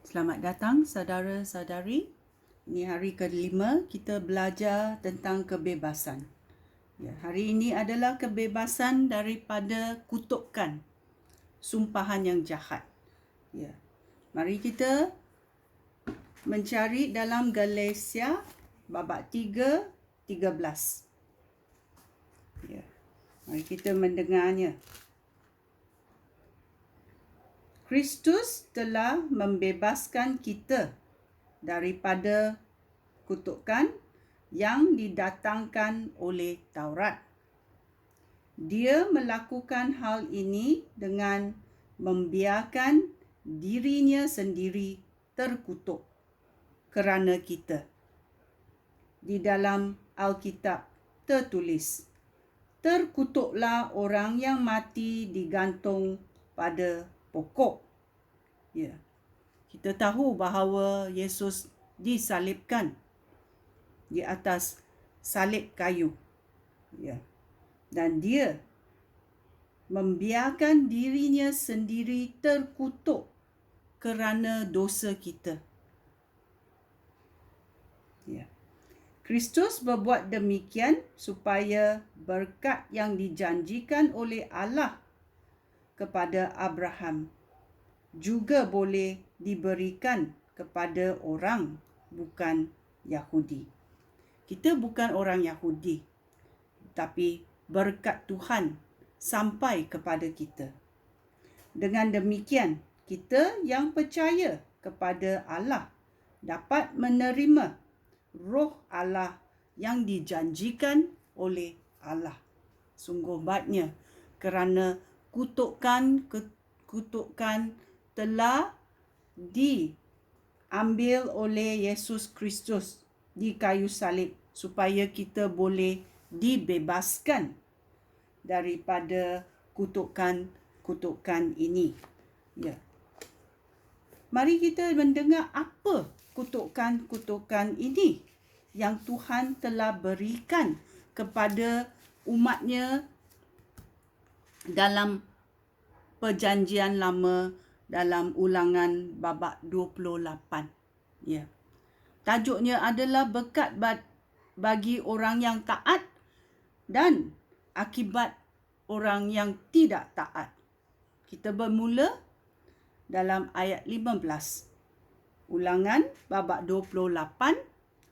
Selamat datang saudara-saudari. Ini hari ke-5 kita belajar tentang kebebasan. Ya, hari ini adalah kebebasan daripada kutukan, sumpahan yang jahat. Ya. Mari kita mencari dalam Galatia babak 3:13. Ya. Mari kita mendengarnya. Kristus telah membebaskan kita daripada kutukan yang didatangkan oleh Taurat. Dia melakukan hal ini dengan membiarkan dirinya sendiri terkutuk kerana kita. Di dalam Alkitab tertulis, terkutuklah orang yang mati digantung pada pokok. Ya. Kita tahu bahawa Yesus disalibkan di atas salib kayu. Ya. Dan dia membiarkan dirinya sendiri terkutuk kerana dosa kita. Ya. Kristus berbuat demikian supaya berkat yang dijanjikan oleh Allah kepada Abraham juga boleh diberikan kepada orang bukan Yahudi. Kita bukan orang Yahudi, tapi berkat Tuhan sampai kepada kita. Dengan demikian, kita yang percaya kepada Allah dapat menerima Roh Allah yang dijanjikan oleh Allah. Sungguh baiknya kerana kutukan telah diambil oleh Yesus Kristus di kayu salib supaya kita boleh dibebaskan daripada kutukan ini. Ya. Mari kita mendengar apa kutukan ini yang Tuhan telah berikan kepada umatnya dalam Perjanjian Lama dalam Ulangan babak 28. Ya. Tajuknya adalah berkat bagi orang yang taat dan akibat orang yang tidak taat. Kita bermula dalam ayat 15. Ulangan babak 28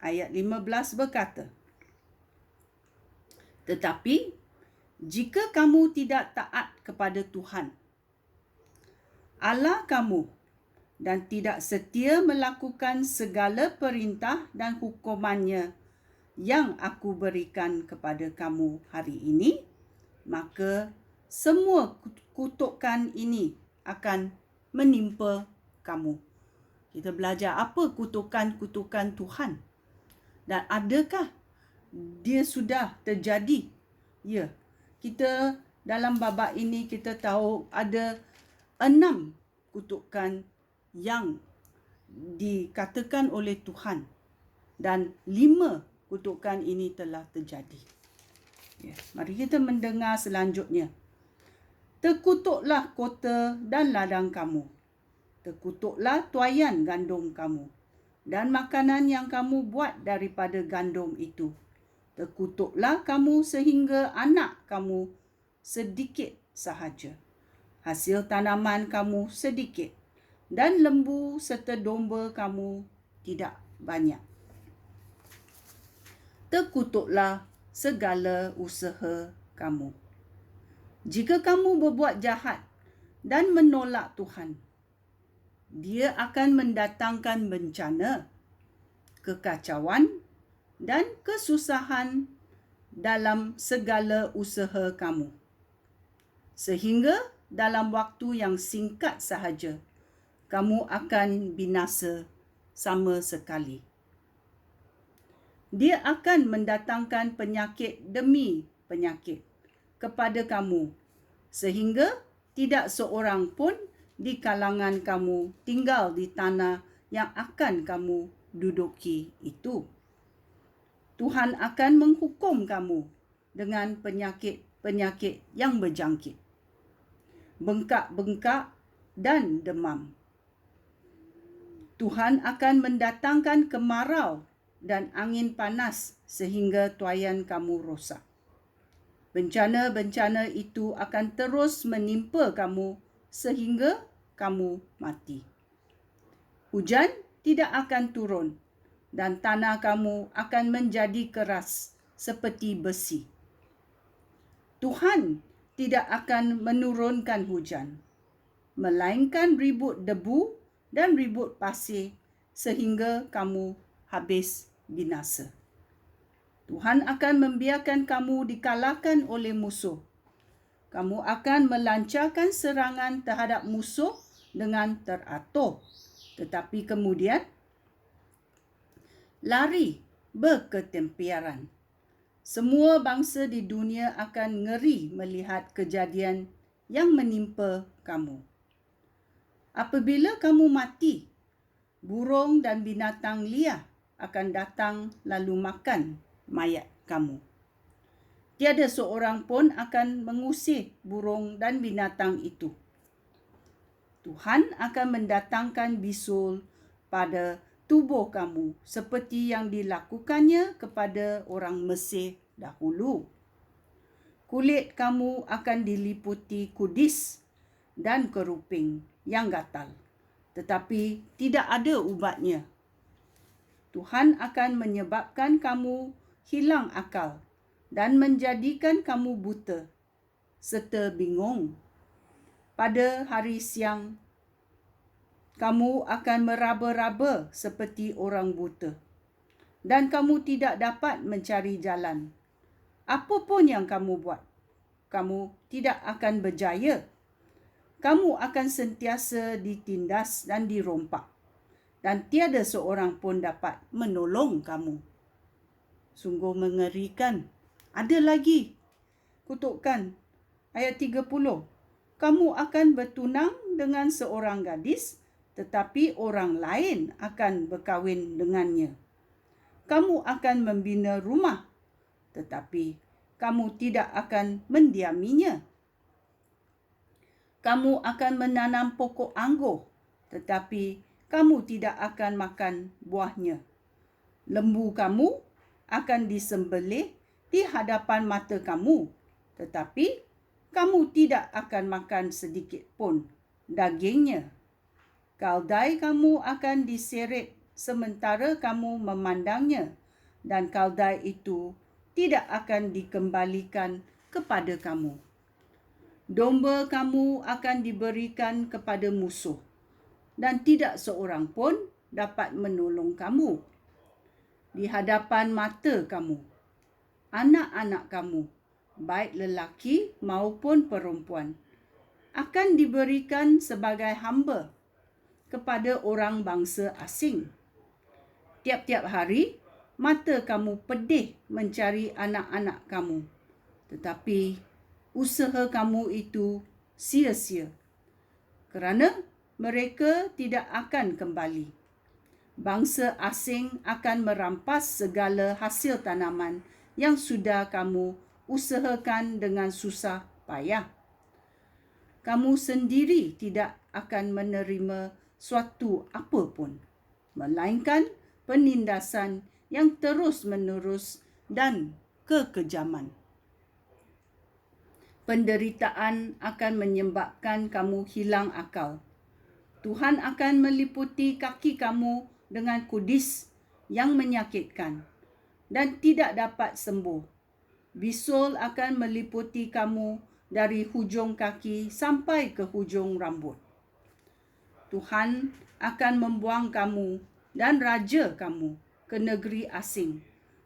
ayat 15 berkata, "Tetapi jika kamu tidak taat kepada Tuhan Allah kamu dan tidak setia melakukan segala perintah dan hukumannya yang aku berikan kepada kamu hari ini, maka semua kutukan ini akan menimpa kamu." Kita belajar apa kutukan-kutukan Tuhan dan adakah dia sudah terjadi? Ya, kita dalam babak ini kita tahu ada 6 kutukan yang dikatakan oleh Tuhan dan 5 kutukan ini telah terjadi. Ya, mari kita mendengar selanjutnya. Terkutuklah kota dan ladang kamu. Terkutuklah tuaian gandum kamu dan makanan yang kamu buat daripada gandum itu. Terkutuklah kamu sehingga anak kamu sedikit sahaja. Hasil tanaman kamu sedikit dan lembu serta domba kamu tidak banyak. Terkutuklah segala usaha kamu. Jika kamu berbuat jahat dan menolak Tuhan, Dia akan mendatangkan bencana, kekacauan dan kesusahan dalam segala usaha kamu. Sehingga dalam waktu yang singkat sahaja, kamu akan binasa sama sekali. Dia akan mendatangkan penyakit demi penyakit kepada kamu, sehingga tidak seorang pun di kalangan kamu tinggal di tanah yang akan kamu duduki itu. Tuhan akan menghukum kamu dengan penyakit-penyakit yang berjangkit, bengkak-bengkak dan demam. Tuhan akan mendatangkan kemarau dan angin panas sehingga tuaian kamu rosak. Bencana-bencana itu akan terus menimpa kamu sehingga kamu mati. Hujan tidak akan turun dan tanah kamu akan menjadi keras seperti besi. Tuhan tidak akan menurunkan hujan, melainkan ribut debu dan ribut pasir sehingga kamu habis binasa. Tuhan akan membiarkan kamu dikalahkan oleh musuh. Kamu akan melancarkan serangan terhadap musuh dengan teratur, tetapi kemudian lari berketempiaran. Semua bangsa di dunia akan ngeri melihat kejadian yang menimpa kamu. Apabila kamu mati, burung dan binatang liar akan datang lalu makan mayat kamu. Tiada seorang pun akan mengusir burung dan binatang itu. Tuhan akan mendatangkan bisul pada tubuh kamu seperti yang dilakukannya kepada orang Mesir dahulu. Kulit kamu akan diliputi kudis dan keruping yang gatal, tetapi tidak ada ubatnya. Tuhan akan menyebabkan kamu hilang akal dan menjadikan kamu buta serta bingung. Pada hari siang, kamu akan meraba-raba seperti orang buta dan kamu tidak dapat mencari jalan. Apa pun yang kamu buat, kamu tidak akan berjaya. Kamu akan sentiasa ditindas dan dirompak dan tiada seorang pun dapat menolong kamu. Sungguh mengerikan. Ada lagi kutukan ayat 30. Kamu akan bertunang dengan seorang gadis, tetapi orang lain akan berkahwin dengannya. Kamu akan membina rumah, tetapi kamu tidak akan mendiaminya. Kamu akan menanam pokok anggur, tetapi kamu tidak akan makan buahnya. Lembu kamu akan disembelih di hadapan mata kamu, tetapi kamu tidak akan makan sedikit pun dagingnya. Kaldai kamu akan diseret sementara kamu memandangnya, dan kaldai itu tidak akan dikembalikan kepada kamu. Domba kamu akan diberikan kepada musuh, dan tidak seorang pun dapat menolong kamu. Di hadapan mata kamu, anak-anak kamu, baik lelaki maupun perempuan, akan diberikan sebagai hamba kepada orang bangsa asing. Tiap-tiap hari, mata kamu pedih mencari anak-anak kamu, tetapi usaha kamu itu sia-sia, kerana mereka tidak akan kembali. Bangsa asing akan merampas segala hasil tanaman yang sudah kamu usahakan dengan susah payah. Kamu sendiri tidak akan menerima suatu apa pun, melainkan penindasan yang terus-menerus dan kekejaman. Penderitaan akan menyebabkan kamu hilang akal. Tuhan akan meliputi kaki kamu dengan kudis yang menyakitkan dan tidak dapat sembuh. Bisul akan meliputi kamu dari hujung kaki sampai ke hujung rambut. Tuhan akan membuang kamu dan raja kamu ke negeri asing,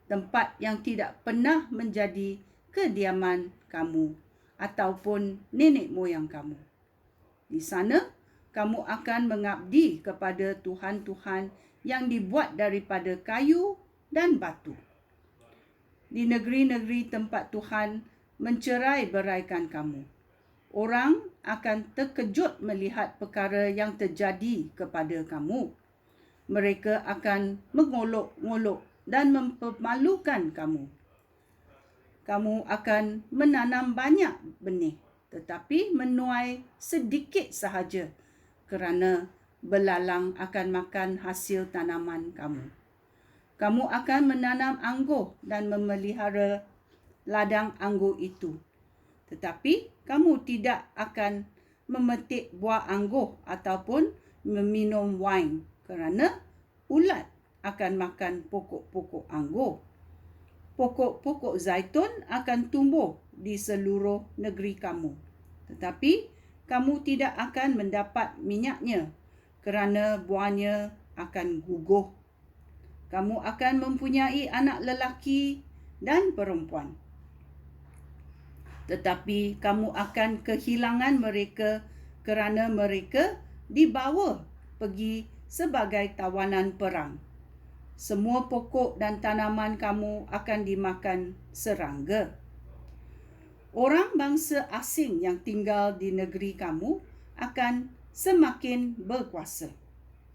tempat yang tidak pernah menjadi kediaman kamu ataupun nenek moyang kamu. Di sana, kamu akan mengabdi kepada tuhan-tuhan yang dibuat daripada kayu dan batu. Di negeri-negeri tempat Tuhan mencerai-beraikan kamu, orang akan terkejut melihat perkara yang terjadi kepada kamu. Mereka akan mengolok-ngolok dan mempermalukan kamu. Kamu akan menanam banyak benih, tetapi menuai sedikit sahaja, kerana belalang akan makan hasil tanaman kamu. Kamu akan menanam anggur dan memelihara ladang anggur itu. Tetapi kamu tidak akan memetik buah anggur ataupun meminum wine kerana ulat akan makan pokok-pokok anggur. Pokok-pokok zaitun akan tumbuh di seluruh negeri kamu. Tetapi kamu tidak akan mendapat minyaknya kerana buahnya akan gugur. Kamu akan mempunyai anak lelaki dan perempuan. Tetapi kamu akan kehilangan mereka kerana mereka dibawa pergi sebagai tawanan perang. Semua pokok dan tanaman kamu akan dimakan serangga. Orang bangsa asing yang tinggal di negeri kamu akan semakin berkuasa,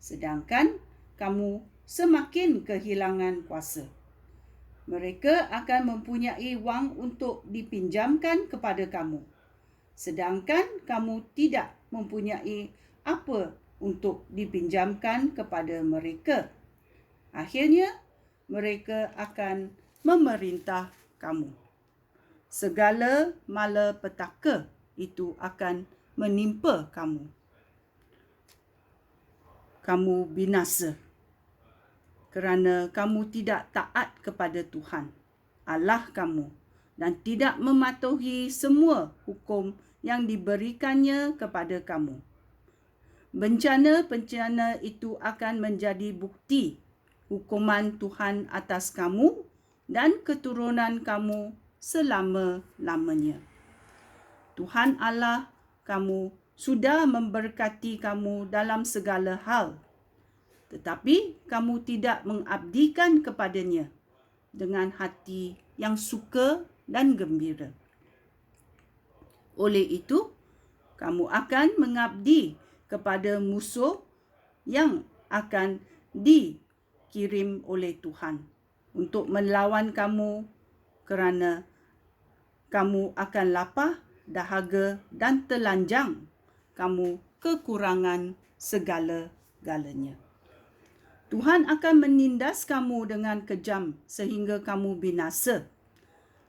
sedangkan kamu semakin kehilangan kuasa. Mereka akan mempunyai wang untuk dipinjamkan kepada kamu, sedangkan kamu tidak mempunyai apa untuk dipinjamkan kepada mereka. Akhirnya, mereka akan memerintah kamu. Segala malapetaka itu akan menimpa kamu. Kamu binasa kerana kamu tidak taat kepada Tuhan, Allah kamu, dan tidak mematuhi semua hukum yang diberikannya kepada kamu. Bencana-bencana itu akan menjadi bukti hukuman Tuhan atas kamu dan keturunan kamu selama-lamanya. Tuhan Allah kamu sudah memberkati kamu dalam segala hal, tetapi kamu tidak mengabdikan kepadanya dengan hati yang suka dan gembira. Oleh itu, kamu akan mengabdi kepada musuh yang akan dikirim oleh Tuhan untuk melawan kamu kerana kamu akan lapar, dahaga dan telanjang. Kamu kekurangan segala-galanya. Tuhan akan menindas kamu dengan kejam sehingga kamu binasa.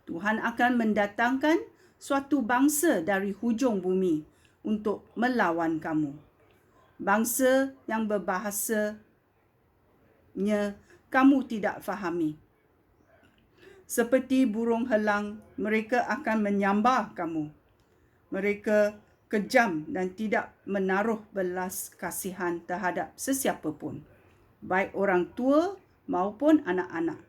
Tuhan akan mendatangkan suatu bangsa dari hujung bumi untuk melawan kamu. Bangsa yang berbahasanya kamu tidak fahami. Seperti burung helang, mereka akan menyambar kamu. Mereka kejam dan tidak menaruh belas kasihan terhadap sesiapa pun, baik orang tua maupun anak-anak.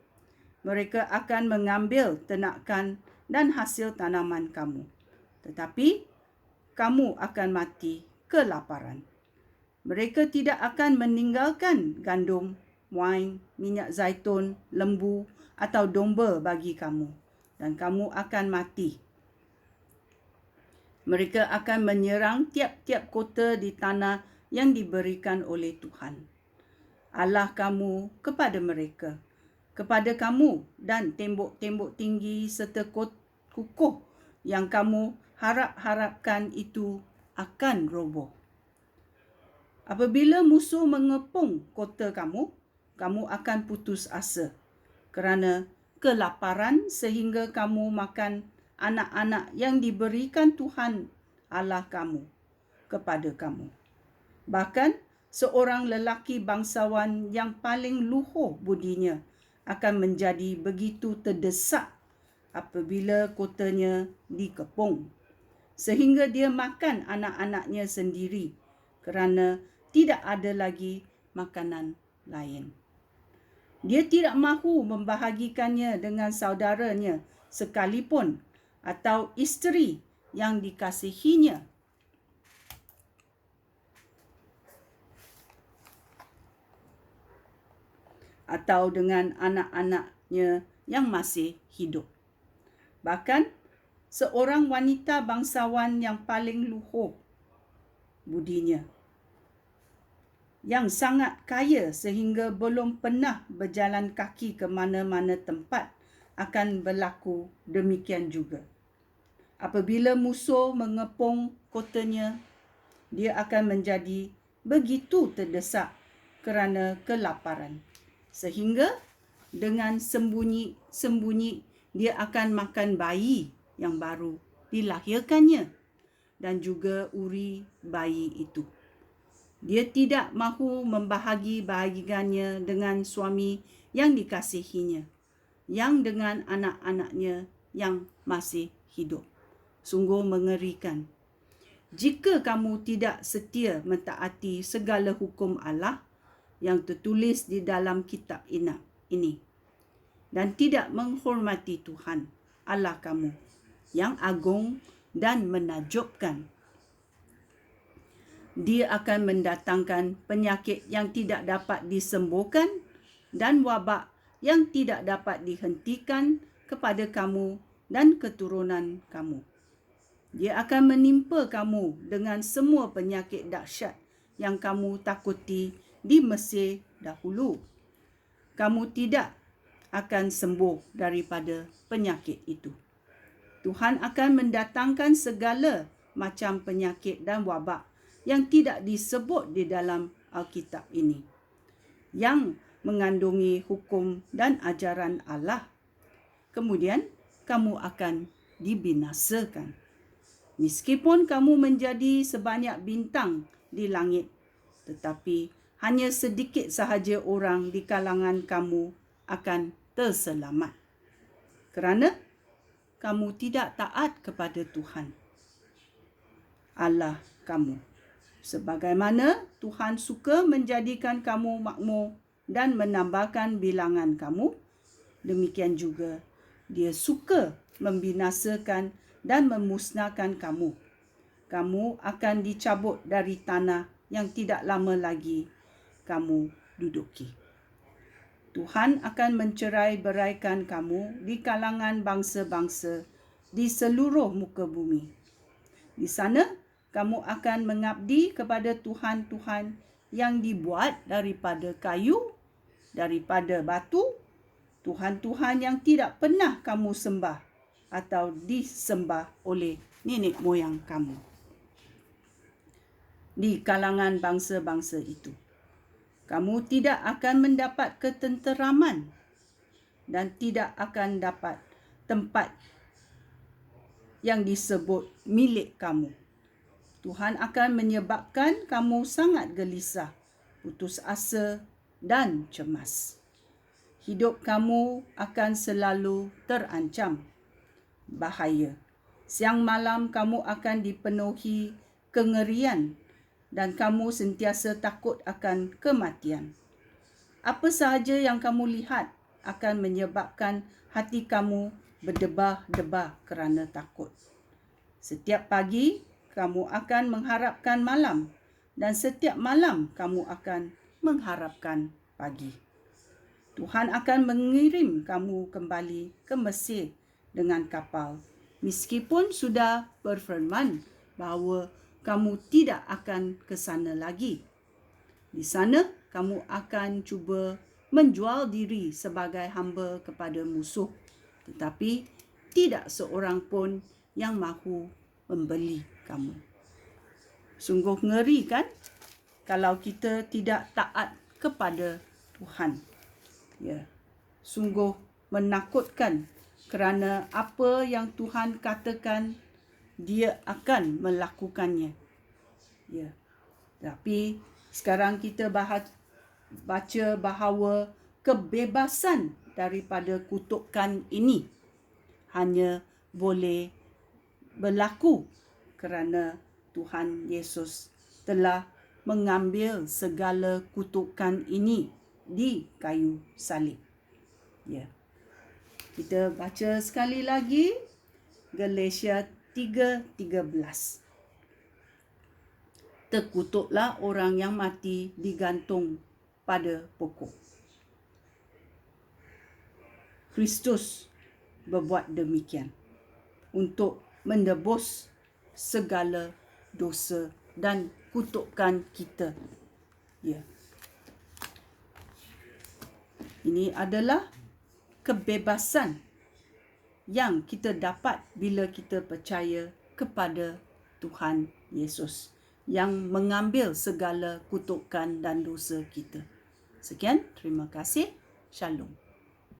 Mereka akan mengambil ternakan dan hasil tanaman kamu. Tetapi kamu akan mati kelaparan. Mereka tidak akan meninggalkan gandum, wine, minyak zaitun, lembu atau domba bagi kamu, dan kamu akan mati. Mereka akan menyerang tiap-tiap kota di tanah yang diberikan oleh Tuhan Allah kamu kepada mereka, kepada kamu, dan tembok-tembok tinggi serta kukuh yang kamu harap-harapkan itu akan roboh. Apabila musuh mengepung kota kamu, kamu akan putus asa kerana kelaparan sehingga kamu makan anak-anak yang diberikan Tuhan Allah kamu kepada kamu. Bahkan seorang lelaki bangsawan yang paling luhur budinya akan menjadi begitu terdesak apabila kotanya dikepung, sehingga dia makan anak-anaknya sendiri kerana tidak ada lagi makanan lain. Dia tidak mahu membahagikannya dengan saudaranya sekalipun atau isteri yang dikasihinya. Atau dengan anak-anaknya yang masih hidup. Bahkan seorang wanita bangsawan yang paling luhur budinya, yang sangat kaya sehingga belum pernah berjalan kaki ke mana-mana tempat, akan berlaku demikian juga. Apabila musuh mengepung kotanya, dia akan menjadi begitu terdesak kerana kelaparan, sehingga dengan sembunyi-sembunyi dia akan makan bayi yang baru dilahirkannya dan juga uri bayi itu. Dia tidak mahu membahagi bahagiannya dengan suami yang dikasihinya, yang dengan anak-anaknya yang masih hidup. Sungguh mengerikan. Jika kamu tidak setia mentaati segala hukum Allah yang tertulis di dalam kitab ini dan tidak menghormati Tuhan Allah kamu yang agung dan menakjubkan, dia akan mendatangkan penyakit yang tidak dapat disembuhkan dan wabak yang tidak dapat dihentikan kepada kamu dan keturunan kamu. Dia akan menimpa kamu dengan semua penyakit dahsyat yang kamu takuti di Mesir dahulu. Kamu tidak akan sembuh daripada penyakit itu. Tuhan akan mendatangkan segala macam penyakit dan wabak yang tidak disebut di dalam Alkitab ini, yang mengandungi hukum dan ajaran Allah. Kemudian kamu akan dibinasakan. Meskipun kamu menjadi sebanyak bintang di langit, tetapi hanya sedikit sahaja orang di kalangan kamu akan terselamat, kerana kamu tidak taat kepada Tuhan Allah kamu. Sebagaimana Tuhan suka menjadikan kamu makmur dan menambahkan bilangan kamu, demikian juga Dia suka membinasakan dan memusnahkan kamu. Kamu akan dicabut dari tanah yang tidak lama lagi kamu duduki. Tuhan akan mencerai-beraikan kamu di kalangan bangsa-bangsa di seluruh muka bumi. Di sana, kamu akan mengabdi kepada Tuhan-Tuhan yang dibuat daripada kayu, daripada batu, Tuhan-Tuhan yang tidak pernah kamu sembah atau disembah oleh nenek moyang kamu. Di kalangan bangsa-bangsa itu, kamu tidak akan mendapat ketenteraman dan tidak akan dapat tempat yang disebut milik kamu. Tuhan akan menyebabkan kamu sangat gelisah, putus asa dan cemas. Hidup kamu akan selalu terancam bahaya. Siang malam kamu akan dipenuhi kengerian dan kamu sentiasa takut akan kematian. Apa sahaja yang kamu lihat akan menyebabkan hati kamu berdebar-debar kerana takut. Setiap pagi kamu akan mengharapkan malam dan setiap malam kamu akan mengharapkan pagi. Tuhan akan mengirim kamu kembali ke Mesir dengan kapal, meskipun sudah berfirman bahawa kamu tidak akan ke sana lagi. Di sana kamu akan cuba menjual diri sebagai hamba kepada musuh, tetapi tidak seorang pun yang mahu membeli kamu. Sungguh ngeri kan kalau kita tidak taat kepada Tuhan. Ya, sungguh menakutkan kerana apa yang Tuhan katakan Dia akan melakukannya. Ya. Tapi sekarang kita baca bahawa kebebasan daripada kutukan ini hanya boleh berlaku kerana Tuhan Yesus telah mengambil segala kutukan ini di kayu salib. Ya. Kita baca sekali lagi Galatia 3:13. Terkutuklah orang yang mati digantung pada pokok. Kristus berbuat demikian untuk menebus segala dosa dan kutukan kita. Ya. Ini adalah kebebasan yang kita dapat bila kita percaya kepada Tuhan Yesus. yang mengambil segala kutukan dan dosa kita. Sekian, terima kasih. Shalom.